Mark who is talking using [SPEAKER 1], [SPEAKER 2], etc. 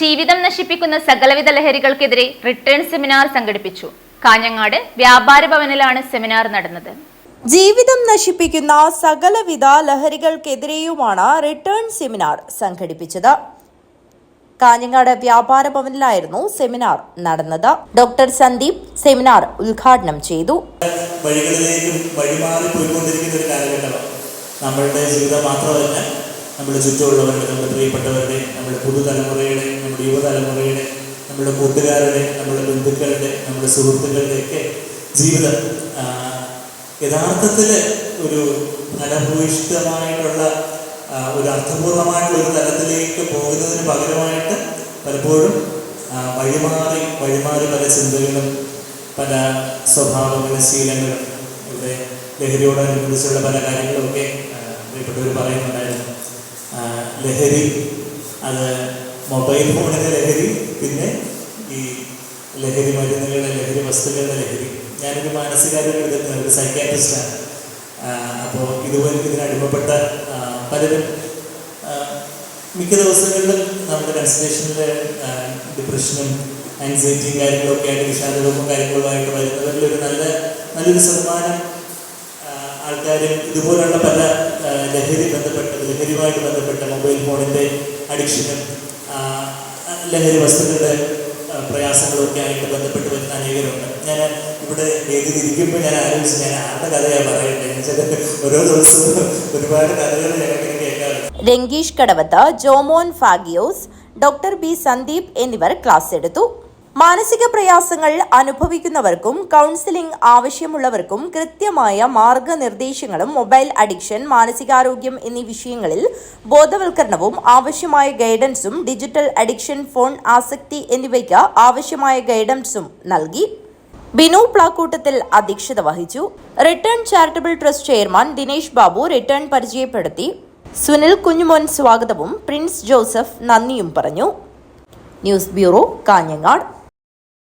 [SPEAKER 1] ജീവിതം നശിപ്പിക്കുന്ന സകലവിധ ലഹരികൾക്കെതിരെ റിട്ടേൺ സെമിനാർ സംഘടിപ്പിച്ചു. കാഞ്ഞങ്ങാട് വ്യാപാര ഭവനിലാണ് സെമിനാർ നടന്നത്.
[SPEAKER 2] ജീവിതം നശിപ്പിക്കുന്ന സകലവിധ ലഹരികൾക്കെതിരെയുമാണ് റിട്ടേൺ സെമിനാർ സംഘടിപ്പിച്ചത്. കാഞ്ഞങ്ങാട് വ്യാപാര ഭവനിലായിരുന്നു സെമിനാർ നടന്നത്. ഡോക്ടർ സന്ദീപ് സെമിനാർ ഉദ്ഘാടനം ചെയ്തു.
[SPEAKER 3] വഴികളിലേക്കും വഴിമാറി പോയിക്കൊണ്ടിരിക്കുന്ന ഒരു കാലഘട്ടമാണ്. നമ്മളുടെ ജീവിതം മാത്രമല്ല, നമ്മുടെ ചുറ്റുമുള്ളവരുടെ, നമ്മുടെ പ്രിയപ്പെട്ടവരുടെ, നമ്മുടെ പുതുതലമുറയുടെ, നമ്മുടെ യുവതലമുറയുടെ, നമ്മുടെ കൂട്ടുകാരുടെ, നമ്മുടെ ബന്ധുക്കളുടെ, നമ്മുടെ സുഹൃത്തുക്കളുടെ ഒക്കെ ജീവിതം യഥാർത്ഥത്തിൽ ഒരു ഫലഭൂയിഷ്ഠമായിട്ടുള്ള ഒരു അർത്ഥപൂർണമായിട്ടുള്ള ഒരു തലത്തിലേക്ക് പോകുന്നതിന് പകരമായിട്ട് പലപ്പോഴും വഴിമാറി പല ചിന്തകളും, പല സ്വഭാവങ്ങളും, ശീലങ്ങളും, ഇവിടെ ലഹരിയോടനുബന്ധിച്ചുള്ള പല കാര്യങ്ങളുമൊക്കെ പ്രിയപ്പെട്ടവർ പറയുന്നുണ്ടായിരുന്നു. ലഹരി, അത് മൊബൈൽ ഫോണിൻ്റെ ലഹരി, പിന്നെ ഈ ലഹരി മരുന്നുകളുടെ, ലഹരി വസ്തുക്കളുടെ ലഹരി. ഞാനൊരു മാനസികാരോഗ്യ വിദഗ്ധനാണ്, ഒരു സൈക്യാട്രിസ്റ്റാണ്. അപ്പോൾ ഇതുപോലെ ഇതിനടിമപ്പെട്ട പലരും മിക്ക ദിവസങ്ങളിലും നമ്മുടെ കൺസൾട്ടേഷനിൽ ഡിപ്രഷനും ആൻസൈറ്റിയും കാര്യങ്ങളൊക്കെ ആയിട്ട്, വിഷാദവും കാര്യങ്ങളുമായിട്ട് വരുന്നവരിലൊരു നല്ലൊരു ശതമാനം ആൾക്കാരും ഇതുപോലുള്ള പല ലഹരിയുമായിട്ട് ബന്ധപ്പെട്ട മൊബൈൽ ഫോണിൻ്റെ അഡിക്ഷനും ലഹരി വസ്തുക്കളുടെ പ്രയാസങ്ങളൊക്കെ ആയിട്ട് ബന്ധപ്പെട്ട് വരുന്ന അനേകരുണ്ട്. ഞാൻ ഇവിടെ വേദിയിലിരിക്കുമ്പോൾ ഞാൻ ആലോചിച്ച് ഞാൻ ആരുടെ കഥയാണ് പറയട്ടെ. ഓരോ ദിവസവും ഒരുപാട് കഥകൾ ഞങ്ങൾക്ക് കേൾക്കാറുണ്ട്.
[SPEAKER 2] രംഗീഷ് കടവത്ത്, ജോമോൻ ഫാഗിയോസ്, ഡോക്ടർ ബി സന്ദീപ് എന്നിവർ ക്ലാസ് എടുത്തു. മാനസിക പ്രയാസങ്ങൾ അനുഭവിക്കുന്നവർക്കും കൗൺസിലിംഗ് ആവശ്യമുള്ളവർക്കും കൃത്യമായ മാർഗനിർദ്ദേശങ്ങളും മൊബൈൽ അഡിക്ഷൻ, മാനസികാരോഗ്യം എന്നീ വിഷയങ്ങളിൽ ബോധവൽക്കരണവും ആവശ്യമായ ഗൈഡൻസും, ഡിജിറ്റൽ അഡിക്ഷൻ, ഫോൺ ആസക്തി എന്നിവയ്ക്ക് ആവശ്യമായ ഗൈഡൻസും നൽകി. ബിനു പ്ലാക്കൂട്ടത്തിൽ അധ്യക്ഷത വഹിച്ചു. Return charitable trust chairman Dinesh Babu return പരിചയപ്പെടുത്തി. സുനിൽ കുഞ്ഞുമോൻ സ്വാഗതവും പ്രിൻസ് ജോസഫ് നന്ദിയും പറഞ്ഞു. News bureau, Kanhangad.